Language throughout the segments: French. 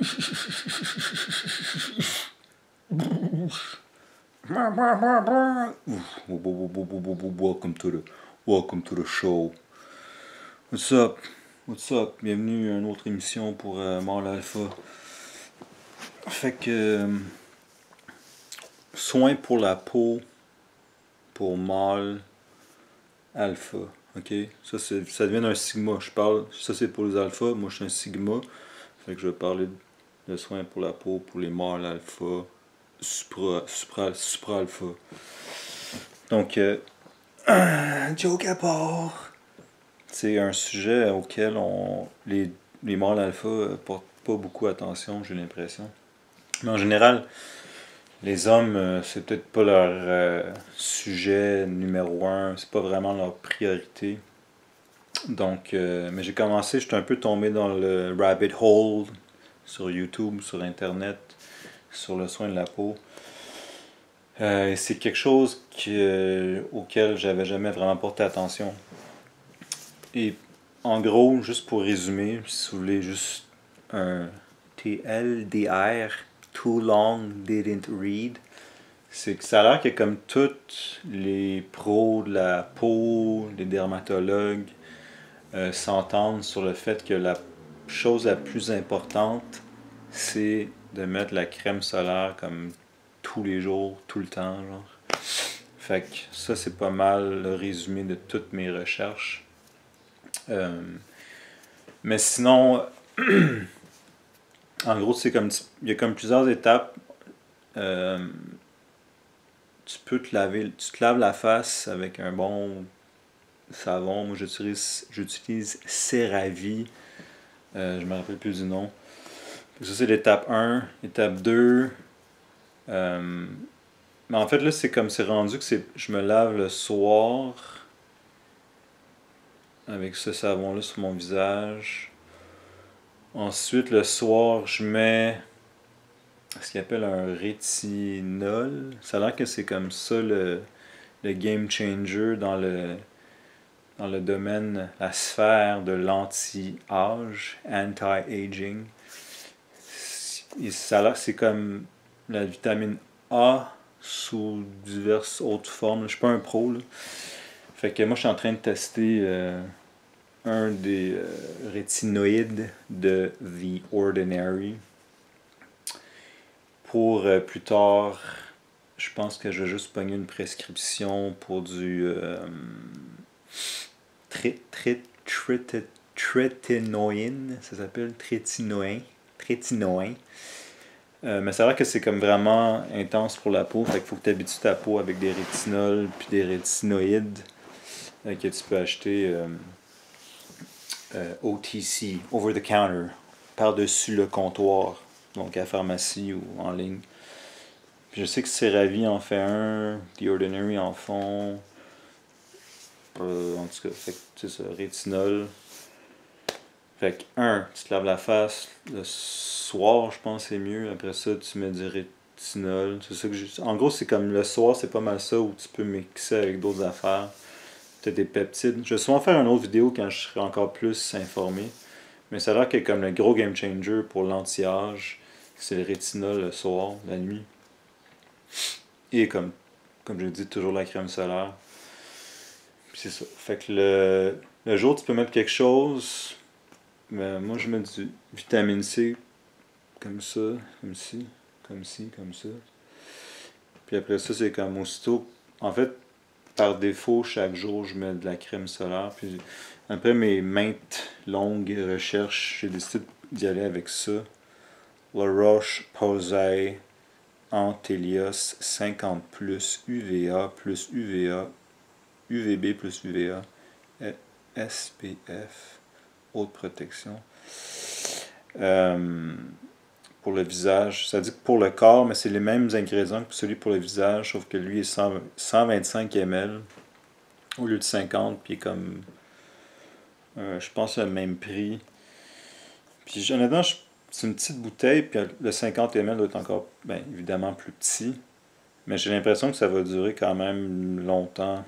Welcome to the show. What's up? What's up? Bienvenue à une autre émission pour Mâle Alpha. Fait que soins pour la peau pour Mâle Alpha. Ok? Ça devient un sigma. Ça c'est pour les alphas. Moi je suis un sigma. Fait que je vais parler de soins pour la peau pour les mâles alpha, supra alpha. Donc, joke à part. C'est un sujet auquel les mâles alpha portent pas beaucoup attention, j'ai l'impression. Mais en général, les hommes, c'est peut-être pas leur sujet numéro un, c'est pas vraiment leur priorité. Donc, mais j'ai commencé, j'étais un peu tombé dans le rabbit hole sur YouTube, sur Internet, sur le soin de la peau. C'est quelque chose auquel j'avais jamais vraiment porté attention. Et en gros, juste pour résumer, si vous voulez juste un TLDR, Too Long Didn't Read, c'est que ça a l'air que comme tous les pros de la peau, les dermatologues, s'entendent sur le fait que la chose la plus importante, c'est de mettre la crème solaire comme tous les jours, tout le temps, genre. Fait que ça, c'est pas mal le résumé de toutes mes recherches. Mais sinon, en gros, c'est comme il y a comme plusieurs étapes. Tu te laves la face avec un bon savon. Moi, j'utilise CeraVe. Je me rappelle plus du nom. Ça, c'est l'étape 1. Étape 2. Mais en fait, là, c'est comme c'est rendu que je me lave le soir avec ce savon-là sur mon visage. Ensuite, le soir, je mets ce qu'ils appelle un rétinol. Ça a l'air que c'est comme ça le game changer dans le domaine, la sphère de l'anti-âge, anti-aging. Et ça, c'est comme la vitamine A sous diverses autres formes. Je suis pas un pro, là. Fait que moi, je suis en train de tester un des rétinoïdes de The Ordinary. Pour plus tard, je pense que je vais juste pogner une prescription pour du trétinoïne, ça s'appelle trétinoïn. Mais c'est vrai que c'est comme vraiment intense pour la peau, fait qu'il faut que tu habitues ta peau avec des rétinols puis des rétinoïdes que tu peux acheter OTC, over the counter, par-dessus le comptoir, donc à la pharmacie ou en ligne. Puis je sais que CeraVe en fait un, The Ordinary en font. En tout cas, fait que c'est ça, rétinol. Fait que tu te laves la face le soir, je pense c'est mieux. Après ça, tu mets du rétinol. C'est ça que en gros, c'est comme le soir, c'est pas mal ça où tu peux mixer avec d'autres affaires. Peut-être des peptides. Je vais souvent faire une autre vidéo quand je serai encore plus informé. Mais ça a l'air que comme le gros game changer pour l'anti-âge, c'est le rétinol le soir, la nuit. Et comme je dis, toujours la crème solaire. Puis c'est ça. Fait que le jour, tu peux mettre quelque chose. Mais moi, je mets du vitamine C comme ça, comme ci, comme ci, comme ça. Puis après ça, c'est comme aussitôt. En fait, par défaut, chaque jour, je mets de la crème solaire. Puis après mes maintes longues recherches, j'ai décidé d'y aller avec ça. La Roche-Posay Antelios 50 UVA plus UVA, UVB plus UVA, SPF, haute protection. Pour le visage, ça dit que pour le corps, mais c'est les mêmes ingrédients que celui pour le visage, sauf que lui est 125 ml au lieu de 50, puis comme je pense le même prix. Puis honnêtement, c'est une petite bouteille, puis le 50 ml doit être encore, bien évidemment, plus petit. Mais j'ai l'impression que ça va durer quand même longtemps.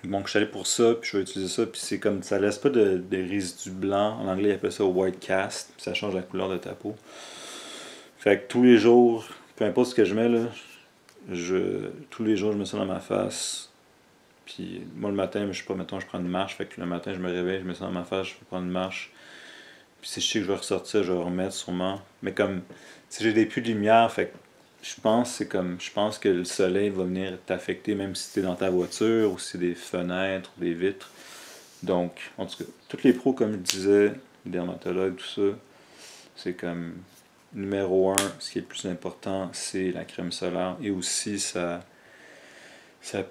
Bon, je suis allé pour ça, puis je vais utiliser ça, puis c'est comme, ça laisse pas de résidus blancs. En anglais, ils appellent ça white cast, puis ça change la couleur de ta peau. Fait que tous les jours, peu importe ce que je mets là, tous les jours, je mets ça dans ma face. Puis moi, le matin, je sais pas, mettons, je prends une marche, fait que le matin, je me réveille, je mets ça dans ma face, je vais prendre une marche. Puis si je sais que je vais ressortir, je vais remettre sûrement. Mais comme, si j'ai des puits de lumière, fait que je pense que le soleil va venir t'affecter même si t'es dans ta voiture ou si c'est des fenêtres ou des vitres. Donc, en tout cas, tous les pros, comme je disais, les dermatologues, tout ça, c'est comme numéro un, ce qui est le plus important, c'est la crème solaire. Et aussi, ça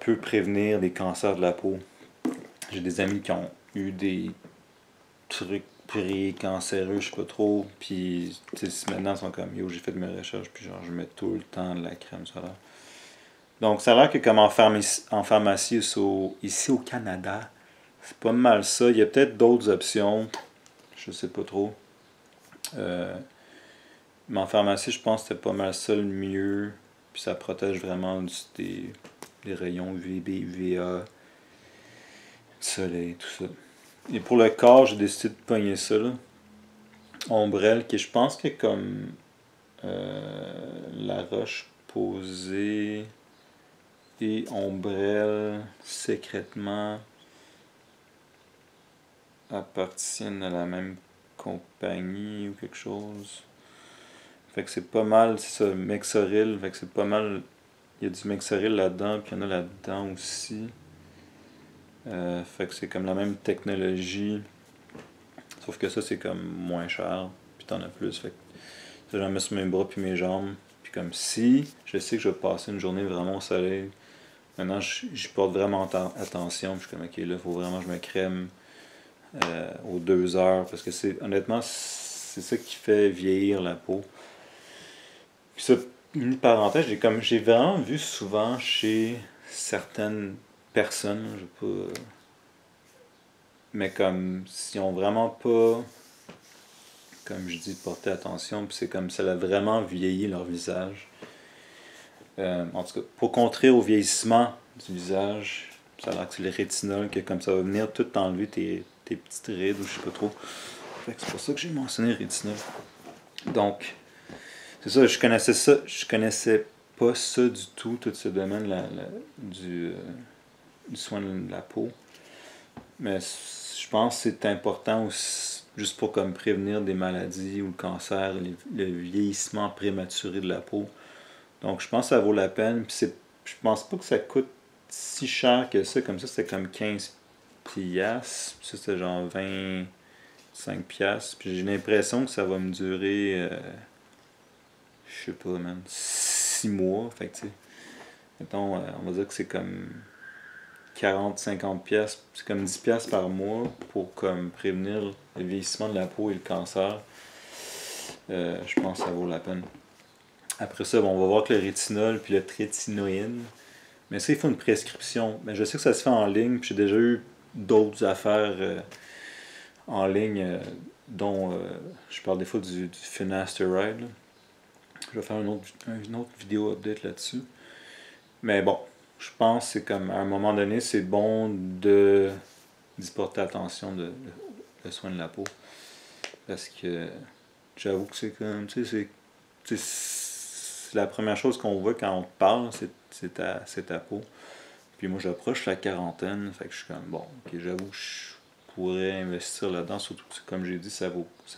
peut prévenir des cancers de la peau. J'ai des amis qui ont eu des trucs pré-cancéreux, je sais pas trop, puis maintenant ils sont comme yo, j'ai fait de mes recherches, puis genre je mets tout le temps de la crème solaire. Donc ça a l'air que comme en pharmacie ici au Canada, c'est pas mal ça. Il y a peut-être d'autres options, je sais pas trop. Euh, mais en pharmacie, je pense que c'était pas mal ça le mieux, puis ça protège vraiment des rayons UVB, UVA, du soleil, tout ça. Et pour le corps, j'ai décidé de pogner ça là. Ombrelle, qui je pense que comme la roche posée et ombrelle secrètement appartiennent à la même compagnie ou quelque chose. Fait que c'est pas mal, c'est ça, Mexoril, fait que c'est pas mal, il y a du Mexoril là-dedans, puis il y en a là-dedans aussi. Fait que c'est comme la même technologie, sauf que ça c'est comme moins cher, puis t'en as plus. Fait que ça, j'en mets sur mes bras puis mes jambes. Puis comme si je sais que je vais passer une journée vraiment au soleil, maintenant je porte vraiment attention. Puis je suis comme ok, là, il faut vraiment que je me crème aux 2 heures. Parce que honnêtement, c'est ça qui fait vieillir la peau. Puis ça, une parenthèse, j'ai vraiment vu souvent chez certaines personnes, je sais pas, mais comme s'ils ont vraiment pas, comme je dis, porté attention, puis c'est comme ça a vraiment vieilli leur visage. En tout cas, pour contrer au vieillissement du visage, ça a l'air que c'est le rétinol, que comme ça va venir tout enlever tes petites rides ou je sais pas trop. Fait que c'est pour ça que j'ai mentionné le rétinol. Donc, c'est ça, je connaissais pas ça du tout ce domaine du soin de la peau. Mais je pense que c'est important aussi, juste pour comme prévenir des maladies ou le cancer, le vieillissement prématuré de la peau. Donc je pense que ça vaut la peine. Puis je pense pas que ça coûte si cher que ça. Comme ça, c'était comme 15 piastres. Puis ça, c'était genre 25 piastres. Puis j'ai l'impression que ça va me durer, je sais pas, même 6 mois. Fait que tu sais, mettons, on va dire que c'est comme 40-50 piastres. C'est comme 10 piastres par mois pour comme prévenir le vieillissement de la peau et le cancer. Je pense que ça vaut la peine. Après ça, bon, on va voir que le rétinol puis le trétinoïne. Mais ça, il faut une prescription. Mais je sais que ça se fait en ligne, puis j'ai déjà eu d'autres affaires en ligne, dont je parle des fois du finasteride. Là. Je vais faire une autre vidéo update là-dessus. Mais bon, je pense que c'est comme, à un moment donné, c'est bon d'y porter attention le soin de la peau. Parce que j'avoue que c'est comme, tu sais, c'est la première chose qu'on voit quand on te parle, c'est ta peau. Puis moi, j'approche la quarantaine, fait que je suis comme, bon, ok, j'avoue que je pourrais investir là-dedans, surtout que, comme j'ai dit, ça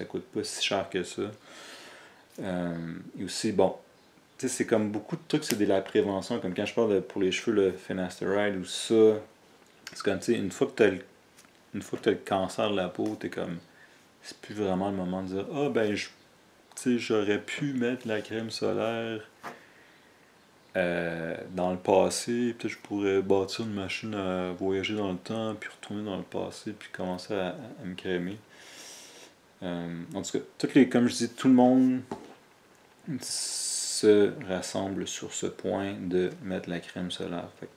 coûte pas si cher que ça. Et aussi, bon, tu sais, c'est comme beaucoup de trucs, c'est de la prévention, comme quand je parle pour les cheveux, le finasteride ou ça, c'est comme, tu sais, une fois que t'as le cancer de la peau, t'es comme, c'est plus vraiment le moment de dire, ah ben, tu sais, j'aurais pu mettre la crème solaire dans le passé, peut-être je pourrais bâtir une machine à voyager dans le temps, puis retourner dans le passé, puis commencer à me crémer. En tout cas, comme je dis, tout le monde se rassemble sur ce point de mettre la crème solaire. Fait que,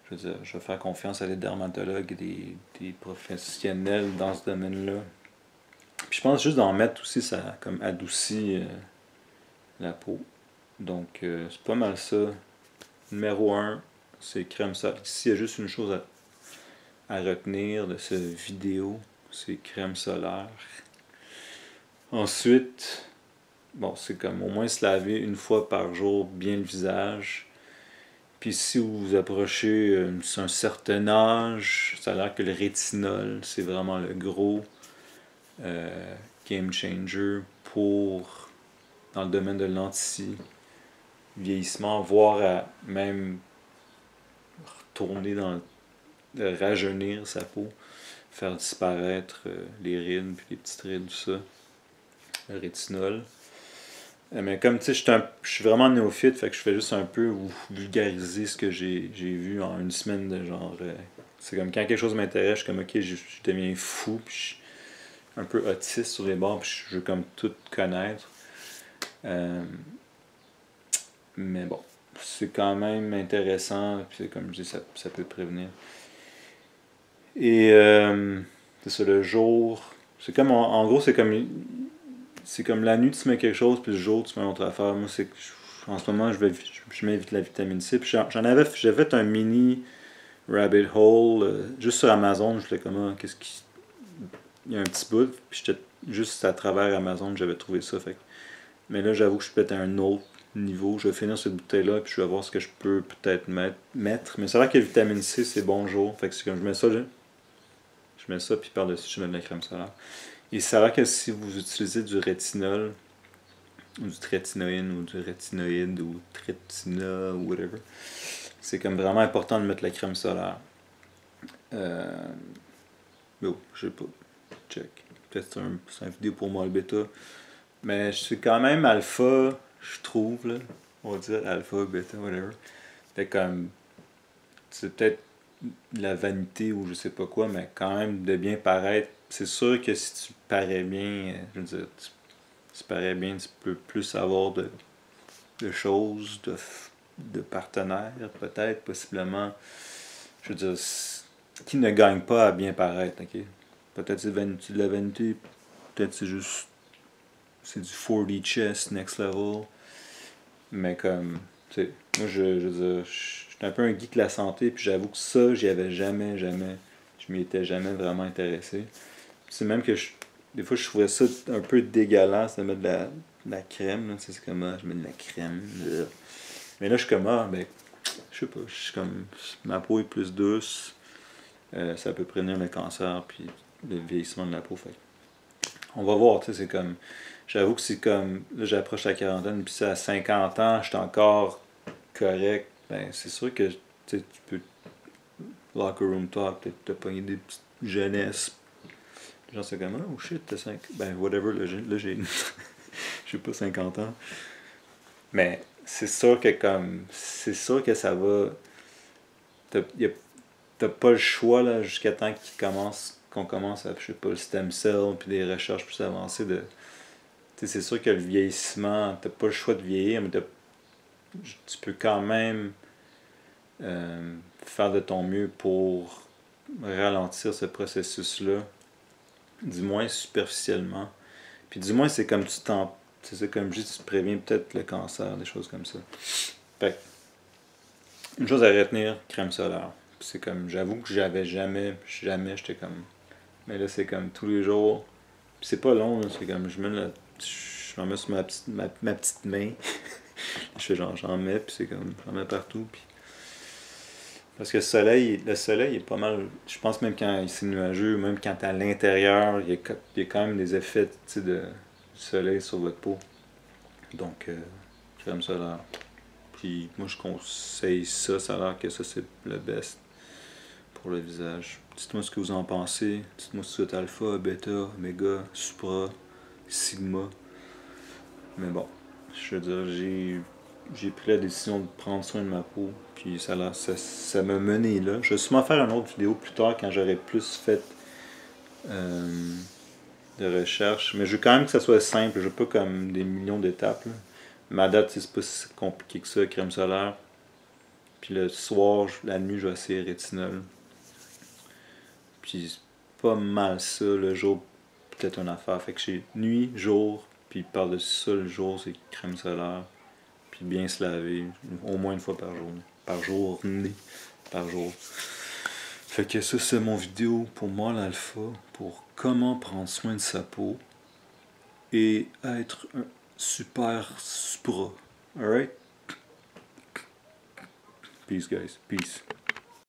je veux dire, je vais faire confiance à des dermatologues et des professionnels dans ce domaine-là. Puis je pense juste d'en mettre aussi, ça comme adoucit la peau. Donc c'est pas mal ça. Numéro un, c'est crème solaire. S'il y a juste une chose à retenir de cette vidéo, c'est crème solaire. Ensuite, bon, c'est comme au moins se laver une fois par jour bien le visage. Puis si vous vous approchez un certain âge, ça a l'air que le rétinol, c'est vraiment le gros game changer pour dans le domaine de l'anti-vieillissement, voire à même retourner dans de rajeunir sa peau, faire disparaître les rides, puis les petites rides, tout ça, le rétinol. Mais comme tu sais, je suis vraiment néophyte, fait que je fais juste un peu vulgariser ce que j'ai vu en une semaine de genre. C'est comme quand quelque chose m'intéresse, je suis comme ok, je deviens fou, puis je suis un peu autiste sur les bords, puis je veux comme tout connaître. Mais bon, c'est quand même intéressant, puis comme je dis, ça peut prévenir. Et c'est ça, le jour. C'est comme en gros, c'est comme la nuit, tu mets quelque chose, puis le jour, tu mets une autre affaire. Moi, c'est que en ce moment, je mets la vitamine C. Puis j'avais fait un mini rabbit hole juste sur Amazon. Je voulais comment, qu'est-ce qui. Il y a un petit bout, puis j'étais juste à travers Amazon, j'avais trouvé ça. Fait. Mais là, j'avoue que je suis peut-être à un autre niveau. Je vais finir cette bouteille-là, puis je vais voir ce que je peux peut-être mettre. Mais c'est vrai que la vitamine C, c'est bonjour. Fait que c'est comme je mets ça, je mets ça, puis par-dessus, je mets de la crème solaire. Il s'avère que si vous utilisez du rétinol, ou du trétinoïne, ou du rétinoïde, ou trétina, ou whatever, c'est comme vraiment important de mettre la crème solaire. Oh, je sais pas. Check. Peut-être c'est une vidéo pour moi le bêta. Mais je suis quand même alpha, je trouve, là. On va dire alpha, bêta, whatever. Fait comme. C'est peut-être de la vanité ou je sais pas quoi, mais quand même de bien paraître. C'est sûr que si tu parais bien, je veux dire, tu parais bien, tu peux plus avoir de choses, de partenaires, peut-être, possiblement. Je veux dire, qui ne gagne pas à bien paraître, ok? Peut-être c'est de la vanité, peut-être c'est juste. C'est du 4D chess, next level. Mais comme, tu sais, moi je veux dire, je suis un peu un geek de la santé, puis j'avoue que ça, j'y avais jamais, je m'y étais jamais vraiment intéressé. C'est même que des fois je trouvais ça un peu dégueulasse de mettre de la crème, là, c'est comme, je mets de la crème. Là. Mais là je suis comme, ben, je sais pas, je suis comme, ma peau est plus douce, ça peut prévenir le cancer, puis le vieillissement de la peau, fait. On va voir, tu sais, c'est comme, j'avoue que c'est comme, là j'approche la quarantaine, puis à 50 ans, je suis encore correct, ben c'est sûr que tu peux locker room talk, peut-être te pogner des petites jeunesses. Genre c'est comme oh shit, t'as 5. Ben whatever, là j'ai. J'ai pas 50 ans. Mais c'est sûr que comme. C'est sûr que ça va. T'as pas le choix là jusqu'à temps qu'on commence à, je sais pas, le stem cell puis des recherches plus avancées de. Tu sais, c'est sûr que le vieillissement, t'as pas le choix de vieillir, mais tu peux quand même faire de ton mieux pour ralentir ce processus-là, du moins superficiellement. Puis du moins, c'est comme c'est ça, comme je dis, tu préviens peut-être le cancer, des choses comme ça. Fait une chose à retenir, crème solaire. C'est comme, j'avoue que jamais, j'étais comme. Mais là, c'est comme tous les jours. Puis c'est pas long, là, c'est comme, je m'en mets sur ma petite main. Je fais genre, j'en mets, puis c'est comme, j'en mets partout. Puis parce que le soleil est pas mal. Je pense même quand c'est nuageux, même quand t'es à l'intérieur, il y a quand même des effets du soleil sur votre peau. Donc, crème solaire. Puis moi, je conseille ça. Ça a l'air que ça, c'est le best pour le visage. Dites-moi ce que vous en pensez. Dites-moi si c'est alpha, bêta, oméga, supra, sigma. Mais bon, je veux dire, j'ai pris la décision de prendre soin de ma peau, puis ça m'a mené là. Je vais sûrement faire une autre vidéo plus tard quand j'aurai plus fait de recherche. Mais je veux quand même que ça soit simple, je veux pas comme des millions d'étapes. Ma date, c'est pas si compliqué que ça, crème solaire. Puis le soir, la nuit, je vais essayer rétinol. Puis c'est pas mal ça, le jour, peut-être une affaire. Fait que j'ai nuit, jour, puis par-dessus ça, le jour, c'est crème solaire. Puis bien se laver, au moins une fois par jour. par journée, par jour. Fait que ça, c'est mon vidéo pour moi l'alpha, pour comment prendre soin de sa peau et être un super spra. Alright? Peace, guys. Peace.